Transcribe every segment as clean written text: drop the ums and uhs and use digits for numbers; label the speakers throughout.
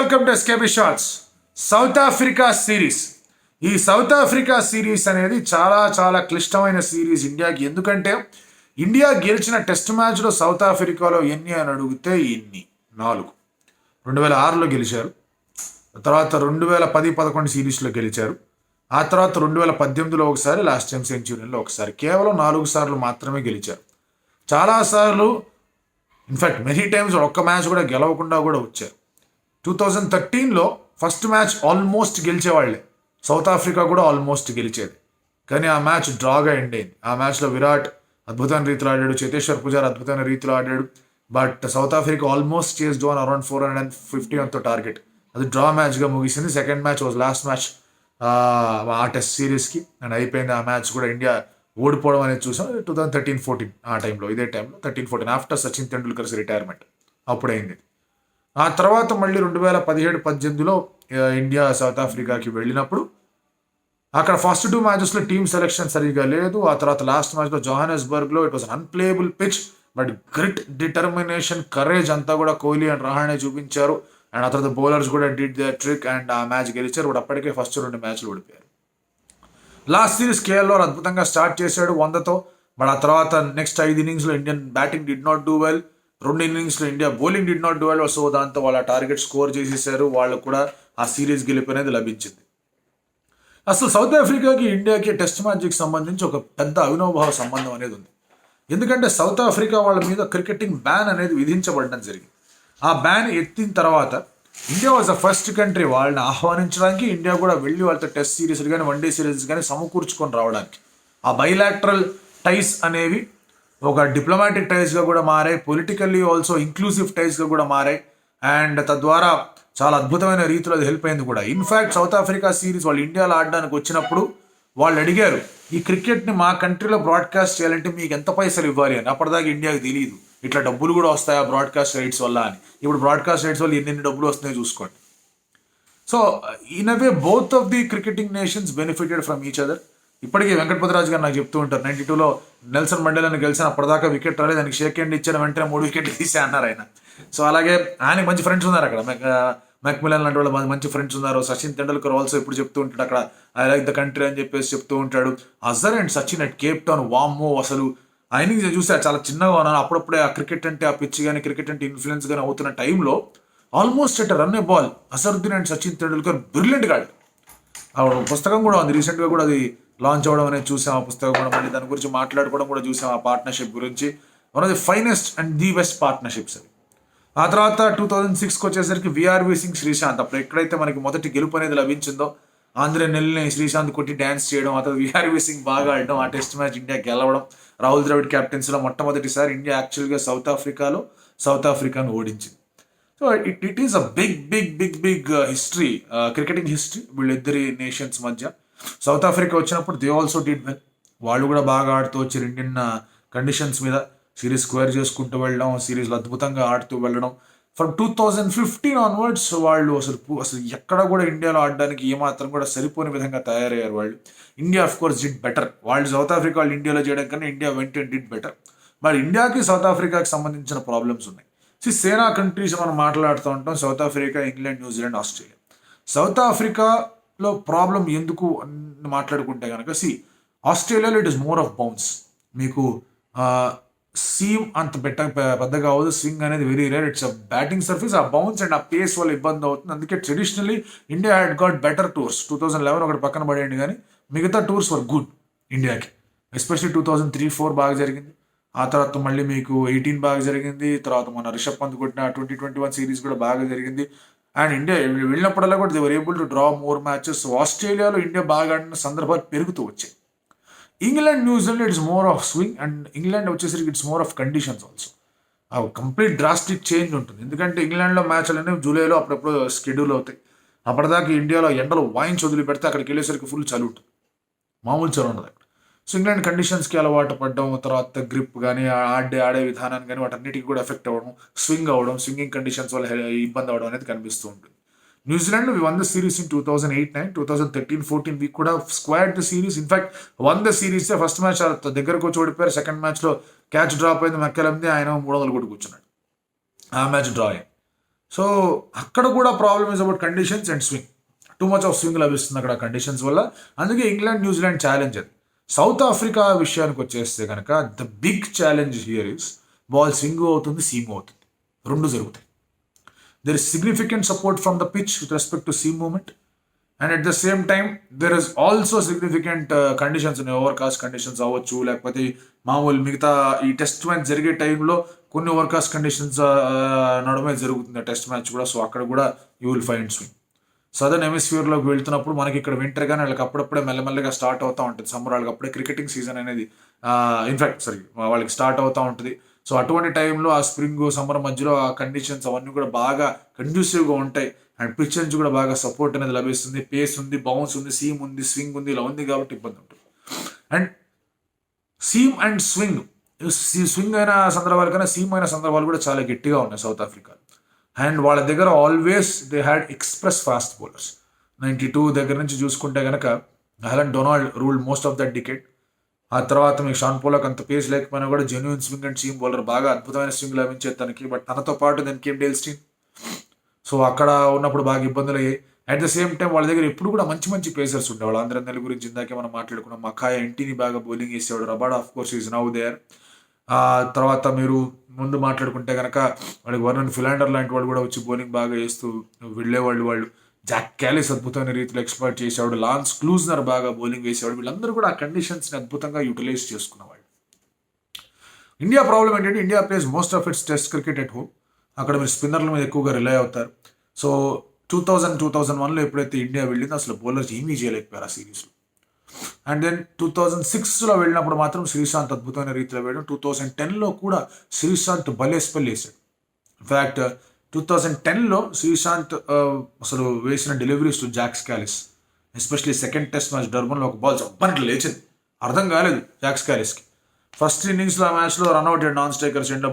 Speaker 1: Welcome to SKP shorts. South Africa series. ఈ South Africa series అనేది చాలా చాలా క్లిష్టమైన సిరీస్ ఇండియాకి. ఎందుకంటే ఇండియా గెలిచిన టెస్ట్ మ్యాచ్లో సౌత్ ఆఫ్రికాలో ఎన్ని అని అడిగితే ఎన్ని 4. 2006లో గెలిచారు, తర్వాత 2010-11 సిరీస్లో గెలిచారు, ఆ తర్వాత 2018లో ఒకసారి, లాస్ట్ టైం సెంచురీలో ఒకసారి. కేవలం 4 సార్లు మాత్రమే గెలిచారు. చాలాసార్లు ఇన్ఫ్యాక్ట్ మెనీ టైమ్స్ ఒక్క మ్యాచ్ కూడా గెలవకుండా కూడా వచ్చారు. 2013లో ఫస్ట్ మ్యాచ్ ఆల్మోస్ట్ గెలిచేవాళ్లే, సౌత్ ఆఫ్రికా కూడా ఆల్మోస్ట్ గెలిచేది, కానీ ఆ మ్యాచ్ డ్రాగా ఎండ్ అయింది. ఆ మ్యాచ్లో విరాట్ అద్భుతమైన రీతిలో ఆడాడు, చేతేశ్వర్ పుజార్ అద్భుతమైన రీతిలో ఆడాడు, బట్ సౌత్ ఆఫ్రికా ఆల్మోస్ట్ చేస్ డోన్ అరౌండ్ 450 అంత టార్గెట్. అది డ్రా మ్యాచ్గా ముగిసింది. Second match was last match ఆ టెస్ట్ సిరీస్కి, అండ్ అయిపోయింది. ఆ మ్యాచ్ కూడా ఇండియా ఓడిపోవడం అనేది చూసాం 2013-14 ఆ టైంలో. ఇదే టైంలో 13-14 ఆఫ్టర్ సచిన్ తెండూల్కర్స్ రిటైర్మెంట్ అప్పుడైంది. ఆ తర్వాత మళ్ళీ 2017-18లో ఇండియా సౌత్ ఆఫ్రికాకి వెళ్ళినప్పుడు అక్కడ ఫస్ట్ 2 మ్యాచెస్లో టీమ్ సెలెక్షన్ సరిగా లేదు. ఆ తర్వాత లాస్ట్ మ్యాచ్లో జోహానెస్బర్గ్లో it was unplayable pitch, but grit, determination, courage అంతా కూడా కోహ్లీ అండ్ రహానే చూపించారు. అండ్ ఆ తర్వాత బౌలర్స్ కూడా డిడ్ ద ట్రిక్ అండ్ ఆ మ్యాచ్ గెలిచారు. బట్ అప్పటికే ఫస్ట్ 2 మ్యాచ్లు ఓడిపోయారు. లాస్ట్ సిరీస్ కేఎల్ రాహుల్ అద్భుతంగా స్టార్ట్ చేశాడు 100తో, బట్ ఆ తర్వాత నెక్స్ట్ 5 ఇన్నింగ్స్లో Indian batting did not do well, 2 ఇన్నింగ్స్లో India bowling did not do well. So దాంతో వాళ్ళ టార్గెట్ స్కోర్ చేసేసారు, వాళ్ళు కూడా ఆ సిరీస్ గెలుపు అనేది లభించింది. అసలు సౌత్ ఆఫ్రికాకి ఇండియాకి టెస్ట్ మ్యాచ్కి సంబంధించి ఒక పెద్ద అవినాభావ సంబంధం అనేది ఉంది. ఎందుకంటే సౌత్ ఆఫ్రికా వాళ్ళ మీద క్రికెటింగ్ బ్యాన్ అనేది విధించబడడం జరిగింది. ఆ బ్యాన్ ఎత్తిన తర్వాత India was the first country వాళ్ళని ఆహ్వానించడానికి, ఇండియా కూడా వెళ్ళి వాళ్ళతో టెస్ట్ సిరీస్లు కానీ వన్డే సిరీస్ కానీ సమకూర్చుకొని రావడానికి. ఆ బైలాటరల్ టైస్ అనేవి ఒక డిప్లొమాటిక్ టైస్గా కూడా మారాయి, పొలిటికల్లీ ఆల్సో ఇంక్లూసివ్ టైస్గా కూడా మారాయి, అండ్ తద్వారా చాలా అద్భుతమైన రీతిలో అది హెల్ప్ అయింది కూడా. ఇన్ఫ్యాక్ట్ సౌత్ ఆఫ్రికా సిరీస్ వాళ్ళు ఇండియాలో ఆడడానికి వచ్చినప్పుడు వాళ్ళు అడిగారు, ఈ క్రికెట్ని మా కంట్రీలో బ్రాడ్కాస్ట్ చేయాలంటే మీకు ఎంత పైసలు ఇవ్వాలి అని. అప్పటిదాకా ఇండియాకి తెలియదు ఇట్లా డబ్బులు కూడా వస్తాయా బ్రాడ్కాస్ట్ రైట్స్ వల్ల అని. ఇప్పుడు బ్రాడ్కాస్ట్ రైట్స్ వల్ల ఎన్ని డబ్బులు వస్తున్నాయో చూసుకోండి. So in a way both of the cricketing nations benefited from each other. ఇప్పటికీ వెంకటపతిరాజు గారు నాకు చెప్తూ ఉంటారు, 92లో నెల్సన్ మండేలాని గెలిచిన అప్పటిదాకా వికెట్ రాలేదు, దానికి షేక్ హ్యాండ్ ఇచ్చిన వెంటనే 3 వికెట్లు తీసే అన్నారు ఆయన. సో అలాగే ఆయనకి మంచి ఫ్రెండ్స్ ఉన్నారు అక్కడ, మెక్మిలన్ లాంటి వాళ్ళు మంచి ఫ్రెండ్స్ ఉన్నారు. సచిన్ తెండూల్కర్ ఆల్సో ఇప్పుడు చెప్తూ ఉంటాడు అక్కడ ఐ లైక్ ద కంట్రీ అని చెప్పేసి చెప్తూ ఉంటాడు. Azhar and Sachin at Cape town, వామ్మో అసలు ఆ ఇన్నింగ్స్ చూస్తే చాలా చిన్నగా ఉన్నాను. అప్పుడప్పుడే ఆ క్రికెట్ అంటే, ఆ పిచ్ కానీ క్రికెట్ అంటే ఇన్ఫ్లుయెన్స్ కానీ అవుతున్న టైంలో almost at run a ball Azharuddin and Sachin Tendulkar బ్రిలియంట్గా ఆడారు. ఆ పుస్తకం కూడా ఉంది, రీసెంట్గా కూడా అది లాంచ్ అవ్వడం అనేది చూసాం. ఆ పుస్తకం కూడా మళ్ళీ దాని గురించి మాట్లాడుకోవడం కూడా చూసాం. ఆ పార్ట్నర్షిప్ గురించి one of the finest and the best partnerships అది. ఆ తర్వాత 2006కి వచ్చేసరికి విఆర్వి సింగ్, శ్రీశాంత్. అప్పుడు ఎక్కడైతే మనకి మొదటి గెలుపు అనేది లభించిందో ఆంధ్రే నెల్ని శ్రీశాంత్ కొట్టి డ్యాన్స్ చేయడం, ఆ తర్వాత విఆర్వి సింగ్ బాగా ఆడడం, ఆ టెస్ట్ మ్యాచ్ ఇండియా గెలవడం, రాహుల్ ద్రవిడ్ క్యాప్టెన్సీలో మొట్టమొదటిసారి ఇండియా యాక్చువల్గా సౌత్ ఆఫ్రికాను ఓడించింది. So it is a big history, cricketing history వీళ్ళిద్దరి నేషన్స్ మధ్య. సౌత్ ఆఫ్రికా వచ్చినప్పుడు దే ఆల్సో డిడ్ వెల్, వాళ్ళు కూడా బాగా ఆడుతూ వచ్చారు. ఇండియన్ కండిషన్స్ మీద సిరీస్ స్క్వేర్ చేసుకుంటూ వెళ్ళడం, సిరీస్లో అద్భుతంగా ఆడుతూ వెళ్ళడం. ఫ్రమ్ 2015 ఆన్వర్డ్స్ వాళ్ళు అసలు ఎక్కడ కూడా ఇండియాలో ఆడడానికి ఏమాత్రం కూడా సరిపోని విధంగా తయారయ్యారు వాళ్ళు. India of course did better. వాళ్ళు సౌత్ ఆఫ్రికా వాళ్ళు ఇండియాలో చేయడం కన్నా ఇండియా వెంట డిడ్ బెటర్. మరి ఇండియాకి సౌత్ ఆఫ్రికాకి సంబంధించిన ప్రాబ్లమ్స్ ఉన్నాయి. సేనా కంట్రీస్ మనం మాట్లాడుతూ ఉంటాం, south Africa, England, New Zealand, Australia. South ఆఫ్రికాలో ప్రాబ్లం ఎందుకు అని మాట్లాడుకుంటే కనుక ఆస్ట్రేలియాలో it is more of bounce. మీకు సీమ్ అంత పెద్దగా అవ్వదు, స్వింగ్ అనేది very rare, it's a batting surfaces. ఆ బౌన్స్ అండ్ ఆ పేస్ వల్ల ఇబ్బంది అవుతుంది. అందుకే traditionally India had got better tours. 2011 ఒకటి పక్కన పడేయండి, కానీ మిగతా టూర్స్ వర్ గుడ్ ఇండియాకి. ఎస్పెషల్లీ 2003-04 బాగా జరిగింది. ఆ తర్వాత మళ్ళీ మీకు 18 బాగా జరిగింది. తర్వాత మన రిషబ్ పంత్ కొట్టిన 2021 సిరీస్ కూడా బాగా జరిగింది. అండ్ ఇండియా వెళ్ళినప్పుడల్లా కూడా they were able to draw more matches. ఆస్ట్రేలియాలో ఇండియా బాగా ఆడిన సందర్భాలు పెరుగుతూ వచ్చాయి. England, New Zealand it's more of swing, and England వచ్చేసరికి it's more of conditions also. ఆ కంప్లీట్ డ్రాస్టిక్ చేంజ్ ఉంటుంది. ఎందుకంటే ఇంగ్లాండ్లో మ్యాచ్లు అనేవి జూలైలో అప్పుడప్పుడు షెడ్యూల్ అవుతాయి. అప్పటిదాకా ఇండియాలో ఎండలు వాయించి వదిలి పెడితే అక్కడికి వెళ్ళేసరికి ఫుల్ చలి ఉంటుంది, మామూలు చలి ఉండదు అక్కడ. సో ఇంగ్లాండ్ కండిషన్స్కి అలవాటు పడడం, తర్వాత గ్రిప్ కానీ ఆడే విధానాన్ని కానీ వాటన్నిటికీ కూడా ఎఫెక్ట్ అవ్వడం, స్వింగింగ్ కండిషన్స్ వల్ల ఇబ్బంది అవ్వడం అనేది కనిపిస్తూ ఉంటుంది. New Zealand we won the series in 2008-09, 2013-14 వీక్ కూడా squared the series. In fact won the series. First match దగ్గరకు వచ్చి ఓడిపోయారు, సెకండ్ మ్యాచ్లో క్యాచ్ డ్రాప్ అయింది, మెక్కలంది, ఆయన 300 కూడా కూర్చున్నాడు. ఆ మ్యాచ్ డ్రా అయింది. సో అక్కడ కూడా problem is about conditions and swing. Too much of swing లభిస్తుంది అక్కడ కండిషన్స్ వల్ల. అందుకే ఇంగ్లాండ్ న్యూజిలాండ్ ఛాలెంజ్ అది. సౌత్ ఆఫ్రికా విషయానికి వచ్చేస్తే కనుక the big challenge here is ball swing అవుతుంది, సీమ్ అవుతుంది, రెండు జరుగుతాయి. There is significant support from the pitch with respect to seam moment, and at the same time there is also significant conditions ఉన్నాయి. Overcast conditions అవ్వచ్చు, లేకపోతే మామూలు మిగతా ఈ టెస్ట్ మ్యాచ్ జరిగే టైంలో కొన్ని ఓవర్కాస్ట్ కండిషన్స్ నడుమే జరుగుతుంది టెస్ట్ మ్యాచ్ కూడా. సో అక్కడ కూడా you will find swing. Southern హెమిస్ఫియర్లోకి వెళ్తున్నప్పుడు మనకి ఇక్కడ వింటర్ కానీ వాళ్ళకి అప్పుడప్పుడే మెల్లమెల్లగా స్టార్ట్ అవుతూ ఉంటుంది. సమ్మర్ వాళ్ళకి అప్పుడే క్రికెటింగ్ సీజన్ అనేది ఇన్ఫాక్ట్ వాళ్ళకి స్టార్ట్ అవుతూ ఉంటుంది. సో అటువంటి టైంలో ఆ స్ప్రింగ్ సమ్మర్ మధ్యలో ఆ కండిషన్స్ అవన్నీ కూడా బాగా కండ్యూసివ్గా ఉంటాయి. అండ్ పిచ్ నుంచి కూడా బాగా సపోర్ట్ అనేది లభిస్తుంది. పేస్ ఉంది, బౌన్స్ ఉంది, సీమ్ ఉంది, స్వింగ్ ఉంది, ఇలా ఉంది కాబట్టి ఇబ్బంది ఉంటుంది. అండ్ సీమ్ అండ్ స్వింగ్ అయిన సందర్భాల కన్నా సీమ్ అయిన సందర్భాలు కూడా చాలా గట్టిగా ఉన్నాయి సౌత్ ఆఫ్రికా. అండ్ వాళ్ళ దగ్గర always they had express fast bowlers. 92 దగ్గర నుంచి చూసుకుంటే కనుక Allan Donald ruled most of that decade. ఆ తర్వాత మీకు షాన్ పోలాక్ అంత పేస్ లేకపోయినా కూడా genuine swing and seam bowler, బాగా అద్భుతమైన స్వింగ్ లభించే తనకి. బట్ తనతో పాటు దాని కేమ్ డేల్ స్టీన్. సో అక్కడ ఉన్నప్పుడు బాగా ఇబ్బందులు అయ్యాయి. అట్ ద సేమ్ టైం వాళ్ళ దగ్గర ఎప్పుడు కూడా మంచి మంచి పేసర్స్ ఉండేవాళ్ళు. ఆంధ్రనేల గురించి ఇందాకే మనం మాట్లాడుకున్నాం. మకాయ ఎన్టీని బాగా బౌలింగ్ వేసేవాడు. Rabada of course is now there. తర్వాత మీరు ముందు మాట్లాడుకుంటే కనుక వాళ్ళకి వర్నన్ ఫిలాండర్ లాంటి వాళ్ళు కూడా వచ్చి బౌలింగ్ బాగా వేస్తూ వెళ్ళేవాళ్ళు. జాక్ క్యాలిస్ అద్భుతమైన రీతిలో ఎక్స్ప్లాయిట్ చేసేవాడు. లాన్స్ క్లూజ్నర్ బాగా బౌలింగ్ వేసేవాడు. వీళ్ళందరూ కూడా ఆ కండిషన్స్ని అద్భుతంగా యూటిలైజ్ చేసుకున్నవాళ్ళు. ఇండియా ప్రాబ్లం ఏంటంటే India place most of it's test cricket at home. అక్కడ మీరు స్పిన్నర్ల మీద ఎక్కువగా రిలై అవుతారు. సో 2001లో ఎప్పుడైతే ఇండియా వెళ్ళిందో అసలు బౌలర్స్ ఏమీ చేయలేకపోయారు ఆ సిరీస్లో. అండ్ దెన్ 2006లో వెళ్ళినప్పుడు మాత్రం శ్రీశాంత్ అద్భుతమైన రీతిలో వేయడం. 2010లో కూడా శ్రీశాంత్ భలే స్పెల్ వేశాడు. ఇన్ఫ్యాక్ట్ 2010లో శ్రీశాంత్ అసలు వేసిన deliveries to Jacques Kallis, especially second test match డర్బన్లో ఒక బాల్ జబ్బనట్లు లేచింది. అర్థం కాలేదు జాక్స్ క్యాలిస్కి. ఫస్ట్ ఇన్నింగ్స్లో ఆ మ్యాచ్లో రన్అట్ అయ్యాడు నాన్ స్ట్రైకర్స్ ఎండ్లో.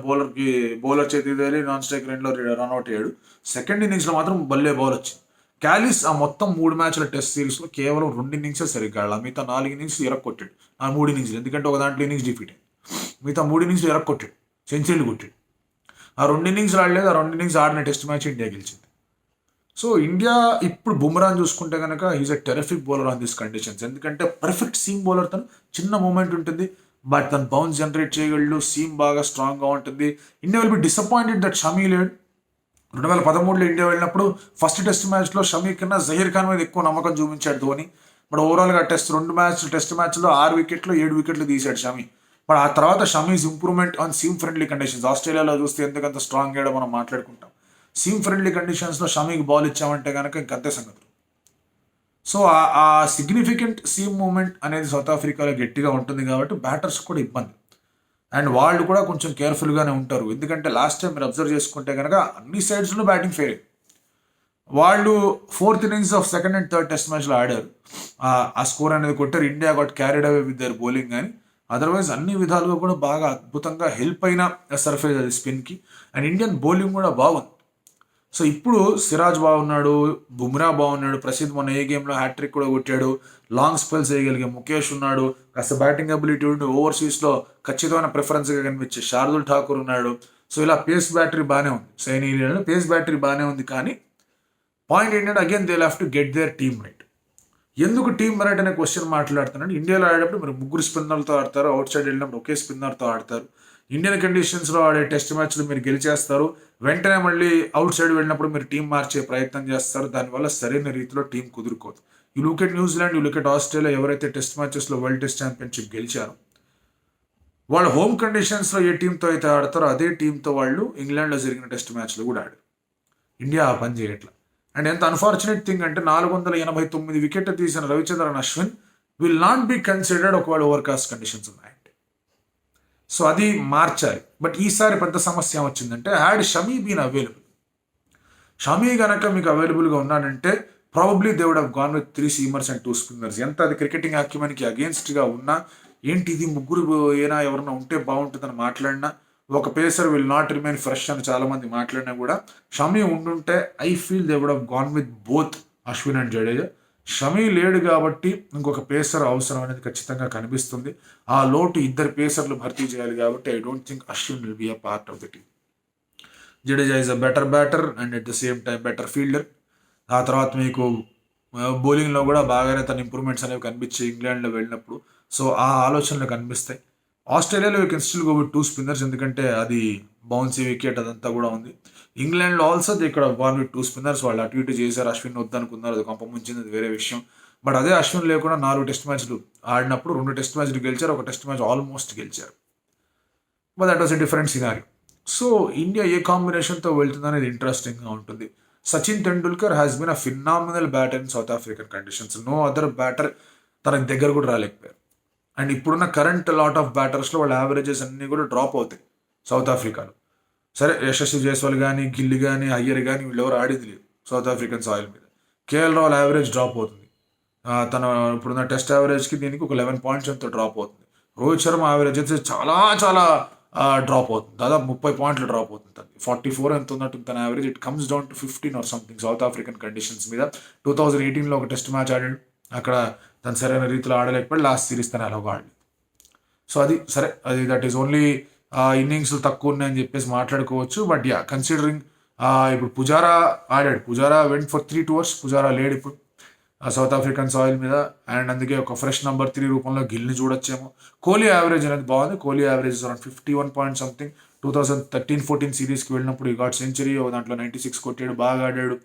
Speaker 1: బౌలర్ చేతి వేలి నాన్ స్ట్రైకర్ ఎండ్లో రన్అట్ అయ్యాడు. సెకండ్ ఇన్నింగ్స్లో మాత్రం భలే బాల్ వచ్చింది. క్యాలిస్ ఆ మొత్తం 3 మ్యాచ్ల టెస్ట్ సిరీస్లో కేవలం 2 ఇన్నింగ్సే సరిగ్గా ఆడాలి. మిగతా 4 ఇన్నింగ్స్ ఎరక్కొట్టాడు. ఆ 3 ఇన్నింగ్స్ ఎందుకంటే ఒక దాంట్లో ఇన్నింగ్స్ డిఫీట్ అయింది. మిగతా 3 ఇన్నింగ్స్లో ఎరక్కొట్టాడు, సెంచరీలు కొట్టాడు. ఆ 2 ఇన్నింగ్స్ ఆడలేదు. ఆ 2 ఇన్నింగ్స్ ఆడిన టెస్ట్ మ్యాచ్ ఇండియా గెలిచింది. సో ఇండియా ఇప్పుడు బుమ్రాన్ చూసుకుంటే కనుక is a terrific bowler on this conditions. ఎందుకంటే పర్ఫెక్ట్ సీమ్ బౌలర్. తను చిన్న మూమెంట్ ఉంటుంది బట్ తను బౌన్స్ జనరేట్ చేయగలడు. సీమ్ బాగా స్ట్రాంగ్గా ఉంటుంది. India will be disappointed that Shami లేడు. 2013లో ఇండియా వెళ్ళినప్పుడు ఫస్ట్ టెస్ట్ మ్యాచ్లో షమీ కన్నా జహీర్ ఖాన్ మీద ఎక్కువ నమ్మకం చూపించాడు ధోని. బట్ ఓవరాల్గా టెస్ట్ మ్యాచ్లో 6 వికెట్లు 7 వికెట్లు తీశాడు షమీ. బట్ ఆ తర్వాత Shami's improvement on seam friendly conditions. ఆస్ట్రేలియాలో చూస్తే ఎందుకంత స్ట్రాంగ్ అయ్యాడో మనం మాట్లాడుకుంటాం. సీమ్ ఫ్రెండ్లీ కండిషన్స్లో షమీకి బాల్ ఇచ్చామంటే కనుక ఇంకంతే సంగతులు. సో ఆ సిగ్నిఫికెంట్ సీమ్ మూమెంట్ అనేది సౌత్ ఆఫ్రికాలో గట్టిగా ఉంటుంది కాబట్టి బ్యాటర్స్ కూడా ఇబ్బంది. అండ్ వాళ్ళు కూడా కొంచెం కేర్ఫుల్గానే ఉంటారు. ఎందుకంటే లాస్ట్ టైం మీరు అబ్జర్వ్ చేసుకుంటే కనుక అన్ని సైడ్స్లో బ్యాటింగ్ ఫెయిల్. వాళ్ళు 4th innings of second and third test మ్యాచ్లో ఆడారు. ఆ స్కోర్ అనేది కొట్టారు. India got carried away with their bowling. కానీ అదర్వైజ్ అన్ని విధాలుగా కూడా బాగా అద్భుతంగా హెల్ప్ అయిన సర్ఫేస్ అది స్పిన్కి. అండ్ ఇండియన్ బౌలింగ్ కూడా బాగుంది. సో ఇప్పుడు సిరాజ్ బాగున్నాడు, బుమ్రా బాగున్నాడు, ప్రసిద్ధ్ మొన్న ఏ గేమ్లో హ్యాట్రిక్ కూడా కొట్టాడు, లాంగ్ స్పెల్స్ వేయగలిగే ముఖేష్ ఉన్నాడు, కాస్త బ్యాటింగ్ అబిలిటీ ఉండి ఓవర్సీస్లో ఖచ్చితమైన ప్రిఫరెన్స్గా కనిపించే శార్దుల్ ఠాకూర్ ఉన్నాడు. సో ఇలా పేస్ బ్యాటరీ బాగానే ఉంది. సైనీ పేస్ బ్యాటరీ బాగానే ఉంది. కానీ పాయింట్ ఏంటంటే again they have to get there team right. ఎందుకు టీమ్ రైట్ అనే క్వశ్చన్ మాట్లాడుతున్నాడు. ఇండియాలో ఆడేటప్పుడు మీరు 3 స్పిన్నర్లతో ఆడతారు, అవుట్ సైడ్ వెళ్ళినప్పుడు ఒకే స్పిన్నర్తో ఆడతారు. ఇండియన్ కండిషన్స్లో ఆడే టెస్ట్ మ్యాచ్లు మీరు గెలిచేస్తారు. వెంటనే మళ్ళీ అవుట్ సైడ్ వెళ్ళినప్పుడు మీరు టీం మార్చే ప్రయత్నం చేస్తారు. దానివల్ల సరైన రీతిలో టీం కుదురుకోదు. You look at New Zealand, you look at Australia, ఎవరైతే టెస్ట్ మ్యాచెస్లో వరల్డ్ టెస్ట్ ఛాంపియన్షిప్ గెలిచారో వాళ్ళు హోమ్ కండిషన్స్లో ఏ టీంతో అయితే ఆడతారో అదే టీంతో వాళ్ళు ఇంగ్లాండ్లో జరిగిన టెస్ట్ మ్యాచ్లో కూడా ఆడారు. ఇండియా ఆ పని చేయట్లా. అండ్ ఎంత అన్ఫార్చునేట్ థింగ్ అంటే 489 వికెట్లు తీసిన Ravichandran Ashwin will not be considered ఒకవేళ ఓవర్కాస్ట్ కండిషన్స్ ఉన్నాయంటే. సో అది మార్చాలి. బట్ ఈసారి పెద్ద సమస్య వచ్చిందంటే had Shami been available. Shami కనుక మీకు అవైలబుల్గా ఉన్నాడంటే probably they would have gone with 3 seamers and 2 spinners. ఎంత అది క్రికెటింగ్ అక్యుమెన్కి అగేన్స్ట్గా ఉన్నా, ఏంటి ఇది ముగ్గురు ఏనా ఎవరన్నా ఉంటే బాగుంటుందని మాట్లాడినా, ఒక pacer will not remain fresh అని చాలామంది మాట్లాడినా కూడా షమీ ఉండుంటే I feel they would have gone with both Ashwin and Jadeja. Shami లేడు కాబట్టి ఇంకొక పేసర్ అవసరం అనేది ఖచ్చితంగా కనిపిస్తుంది. ఆ లోటు 2 పేసర్లు భర్తీ చేయాలి కాబట్టి I don't think Ashwin will be a part of the team. Jadeja is a better batter and at the same time better fielder. ఆ తర్వాత మీకు బౌలింగ్లో కూడా బాగానే తన ఇంప్రూవ్మెంట్స్ అనేవి కనిపించాయి ఇంగ్లాండ్లో వెళ్ళినప్పుడు. సో ఆ ఆలోచనలు కనిపిస్తాయి. ఆస్ట్రేలియాలో you can still go with 2 spinners, ఎందుకంటే అది బౌన్సీ వికెట్ అదంతా కూడా ఉంది. ఇంగ్లాండ్లో ఆల్సో ఇక్కడ 1 with 2 స్పిన్నర్స్ వాళ్ళు అటు ఇటు చేశారు. అశ్విన్ వద్దనుకున్నారు, అది కొంప ముంచింది, అది వేరే విషయం. బట్ అదే అశ్విన్ లేకుండా 4 టెస్ట్ మ్యాచ్లు ఆడినప్పుడు 2 టెస్ట్ మ్యాచ్లు గెలిచారు, ఒక టెస్ట్ మ్యాచ్ ఆల్మోస్ట్ గెలిచారు. But that was a different scenario. So India ఏ కాంబినేషన్తో వెళ్తుంది అనేది ఇంట్రెస్టింగ్గా ఉంటుంది. Sachin Tendulkar has been a phenomenal batter in South African conditions. No other batter తనకి దగ్గర కూడా రాలేకపోయారు. అండ్ ఇప్పుడున్న కరెంట్ లాట్ ఆఫ్ బ్యాటర్స్లో వాళ్ళ యావరేజెస్ అన్నీ కూడా డ్రాప్ అవుతాయి సౌత్ ఆఫ్రికాలో. సరే యశస్వి జైస్వాల్ కానీ, గిల్ కానీ, అయ్యర్ కానీ వీళ్ళెవరు ఆడేది లేదు సౌత్ ఆఫ్రికన్ సాయిల్ మీద. కేఎల్ రాహుల్ యావరేజ్ డ్రాప్ అవుతుంది. తన ఇప్పుడున్న టెస్ట్ యావరేజ్కి దీనికి ఒక 11 పాయింట్స్ ఎంతో డ్రాప్ అవుతుంది. రోహిత్ శర్మ యావరేజ్ అయితే చాలా చాలా డ్రాప్ అవుతుంది, దాదాపు 30 పాయింట్లు డ్రాప్ అవుతుంది. 44 ఎంత ఉన్నట్టు తన average. It comes down to 15 or something south African conditions మీద. 2018లో ఒక టెస్ట్ మ్యాచ్ ఆడాడు, అక్కడ తను సరైన రీతిలో ఆడలేకపోయి లాస్ట్ సిరీస్ తను ఎలాగో ఆడలేదు. సో అది సరే, అది దట్ ఈస్ ఓన్లీ ఇన్నింగ్స్ తక్కువ ఉన్నాయని చెప్పేసి మాట్లాడుకోవచ్చు. బట్ యా కన్సిడరింగ్ ఇప్పుడు పుజారా ఆడాడు, Pujara went for 3 tours, Pujara లేడు ఇప్పుడు సౌత్ ఆఫ్రికన్ సాయిల్ మీద. అండ్ అందుకే ఒక ఫ్రెష్ నెంబర్ 3 రూపంలో గిల్ని చూడొచ్చేమో. కోహ్లీ యావరేజ్ అనేది బాగుంది. Kohli average around 51 point something. 2013-14 సిరీస్కి వెళ్ళినప్పుడు ఈ గాట్ సెంచరీ, దాంట్లో 96 కొట్టాడు, బాగా ఆడాడు.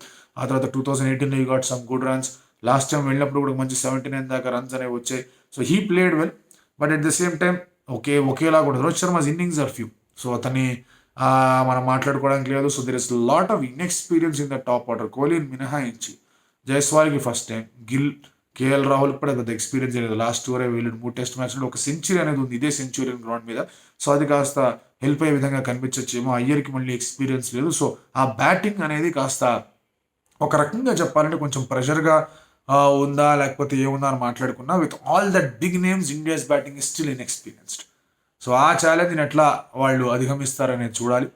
Speaker 1: ఆ తర్వాత 2018లో he got some good runs. Last time వెళ్ళినప్పుడు కూడా మంచి 79 దాకా రన్స్ అనేవి వచ్చాయి. So he played well. But at the same time ఒకేలా కూడా Rohit Sharma's innings are few. So అతన్ని మనం మాట్లాడుకోవడానికి లేదు. So there is lot of inexperience in the top order. కోహ్లీని మినహాయించి జైస్వాల్కి ఫస్ట్ టైం, గిల్, కేఎల్ రాహుల్ కూడా పెద్ద ఎక్స్పీరియన్స్ లేదు. లాస్ట్ ఓవరే వీళ్ళు 3 టెస్ట్ మ్యాచ్లో ఒక సెంచరీ అనేది ఉంది ఇదే సెంచురియన్ గ్రౌండ్ మీద. సో అది కాస్త హెల్ప్ అయ్యే విధంగా కనిపించచ్చేమో. అయ్యర్కి మళ్ళీ ఎక్స్పీరియన్స్ లేదు. సో ఆ బ్యాటింగ్ అనేది కాస్త ఒక రకంగా చెప్పాలంటే కొంచెం ప్రెషర్గా ఉందా లేకపోతే ఏముందా అని మాట్లాడుకున్నా, with all that big names India's batting is still inexperienced. So ఆ ఛాలెంజ్ని ఎట్లా వాళ్ళు అధిగమిస్తారనేది చూడాలి.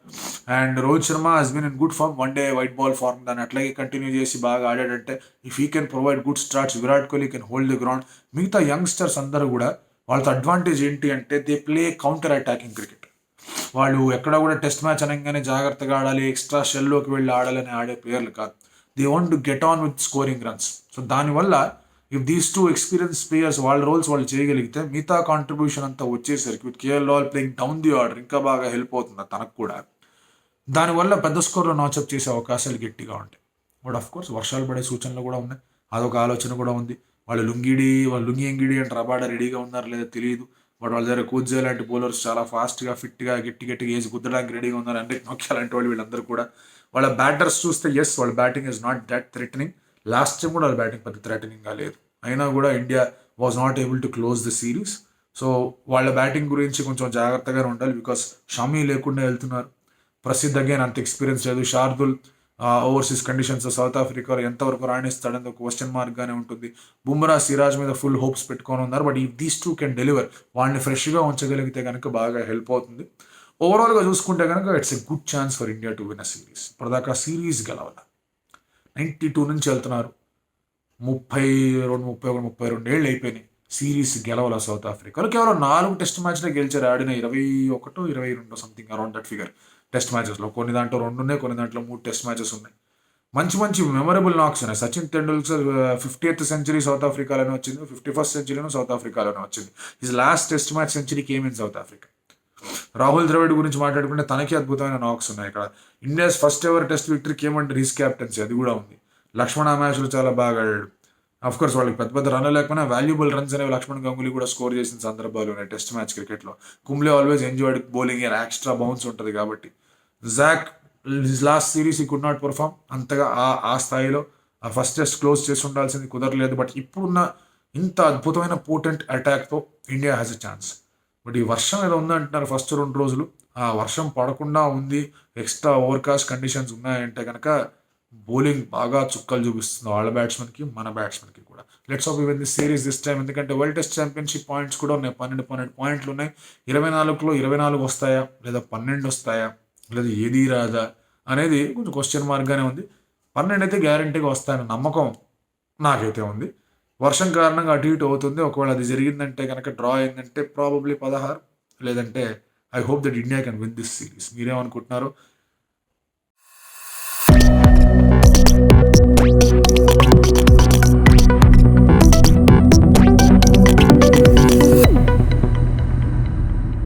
Speaker 1: And Rohit Sharma has been in good form, 1 day white ball form, దాన్ని అట్లాగే కంటిన్యూ చేసి బాగా ఆడాడంటే if he can provide good starts, Virat Kohli can hold the ground. మిగతా యంగ్స్టర్స్ అందరూ కూడా వాళ్ళతో అడ్వాంటేజ్ ఏంటి అంటే they play counter attacking cricket. వాళ్ళు ఎక్కడ కూడా టెస్ట్ మ్యాచ్ అనగానే జాగ్రత్తగా ఆడాలి, ఎక్స్ట్రా షెల్లోకి వెళ్ళి ఆడాలని ఆడే ప్లేయర్లు కాదు. They want to get on with scoring runs. So దానివల్ల ఇఫ్ దీస్ 2 ఎక్స్పీరియన్స్ ప్లేయర్స్ వాళ్ళ రోల్స్ వాళ్ళు చేయగలిగితే మిగతా కాంట్రిబ్యూషన్ అంతా వచ్చేసరికి with KL Rahul playing down the order ఇంకా బాగా హెల్ప్ అవుతుంది తనకు కూడా. దానివల్ల పెద్ద స్కోర్లో నాచప్ చేసే అవకాశాలు గట్టిగా ఉంటాయి. బట్ ఆఫ్ కోర్స్ వర్షాలు పడే సూచనలు కూడా ఉన్నాయి, అదొక ఆలోచన కూడా ఉంది. వాళ్ళు లుంగి ఎంగిడి అంటే రబాడా రెడీగా ఉన్నారో లేదో తెలియదు. బట్ వాళ్ళ దగ్గర కూర్జే లాంటి బౌలర్స్ చాలా ఫాస్ట్గా ఫిట్గా గట్టిగా ఏజ్ గుద్దడానికి రెడీగా ఉన్నారు. అంటే నోకియా లాంటి వాళ్ళు వీళ్ళందరూ కూడా. వాళ్ళ బ్యాటర్స్ చూస్తే ఎస్ వాళ్ళ batting is not that threatening. Last time కూడా వాళ్ళ బ్యాటింగ్ పెద్ద థ్రెటనింగ్గా లేదు, అయినా కూడా India was not able to close the series. So వాళ్ళ బ్యాటింగ్ గురించి కొంచెం జాగ్రత్తగానే ఉండాలి. బికాస్ షమీ లేకుండా వెళ్తున్నారు, ప్రసిద్ధ్ అగైన్ అంత ఎక్స్పీరియన్స్ లేదు, షార్దుల్ ఓవర్సీస్ కండిషన్స్ సౌత్ ఆఫ్రికాలో ఎంతవరకు రాణిస్తాడని ఒక క్వశ్చన్ మార్క్గానే ఉంటుంది. బుమ్రా, సిరాజ్ మీద ఫుల్ హోప్స్ పెట్టుకొని ఉన్నారు. But if these 2 can deliver, వాళ్ళని ఫ్రెష్గా ఉంచగలిగితే కనుక బాగా హెల్ప్ అవుతుంది. ఓవరాల్గా చూసుకుంటే కనుక it's a good chance for India to win a series. ఇప్పటిదాకా సిరీస్ గెలవాలి, 92 నుంచి వెళ్తున్నారు, 32 ఏళ్ళు అయిపోయినాయి సిరీస్ గెలవాల సౌత్ ఆఫ్రికాలో. కేవలం 4 టెస్ట్ మ్యాచ్లే గెలిచారు, ఆడిన 21-22 something around that figure test మ్యాచెస్లో. కొన్ని దాంట్లో 2 ఉన్నాయి, కొన్ని దాంట్లో 3 టెస్ట్ మ్యాచెస్ ఉన్నాయి. మంచి మెమరబుల్ నాక్స్ ఉన్నాయి. Sachin Tendulkar 50th century South ఆఫ్రికాలోనే వచ్చింది, 51st సెంచరీను సౌత్ ఆఫ్రికాలోనే వచ్చింది. His last test match century came in South Africa. Rahul Dravid గురించి మాట్లాడుకుంటే తనకి అద్భుతమైన నాక్స్ ఉన్నాయి. ఇక్కడ India's first ever test victory కేమంటే హిస్ క్యాప్టెన్సీ, అది కూడా ఉంది. లక్ష్మణ మ్యాచ్లో చాలా బాగా ఆడాడు. అఫ్ కోర్స్ వాళ్ళకి పెద్ద రన్లు లేకపోయినా వాల్యుబుల్ రన్స్ అనేవి లక్ష్మణ్ గంగూలీ కూడా స్కోర్ చేసిన సందర్భాలు ఉన్నాయి టెస్ట్ మ్యాచ్ క్రికెట్లో. Kumble always enjoyed bowling, extra bounce ఉంటుంది కాబట్టి. జాక్ లాస్ట్ సిరీస్ ఈ కుడ్ నాట్ పర్ఫామ్ అంతగా ఆ స్థాయిలో. ఆ ఫస్ట్ టెస్ట్ క్లోజ్ చేసి ఉండాల్సింది, కుదరలేదు. బట్ ఇప్పుడున్న ఇంత అద్భుతమైన పోటెంట్ అటాక్తో India has a chance. But ఈ వర్షం ఏదో ఉందంటున్నారు ఫస్ట్ 2 రోజులు, ఆ వర్షం పడకుండా ఉంది, ఎక్స్ట్రా ఓవర్కాస్ట్ కండిషన్స్ ఉన్నాయంటే కనుక బౌలింగ్ బాగా చుక్కలు చూపిస్తుంది వాళ్ళ బ్యాట్స్మెన్కి, మన బ్యాట్స్మెన్కి కూడా. Let's hope win the series this time. ఎందుకంటే వరల్డ్ టెస్ట్ ఛాంపియన్షిప్ పాయింట్స్ కూడా ఉన్నాయి, 12 పాయింట్లు ఉన్నాయి. 24లో 24 వస్తాయా లేదా 12 వస్తాయా లేదా ఏది రాదా అనేది కొంచెం క్వశ్చన్ మార్క్గానే ఉంది. 12 అయితే గ్యారంటీగా వస్తాయని నమ్మకం నాకైతే ఉంది. వర్షం కారణంగా అటు ఇటు అవుతుంది. ఒకవేళ అది జరిగిందంటే కనుక, డ్రా అయిందంటే ప్రాబబ్లీ 16, లేదంటే I hope that India can win this series. మీరేమనుకుంటున్నారు?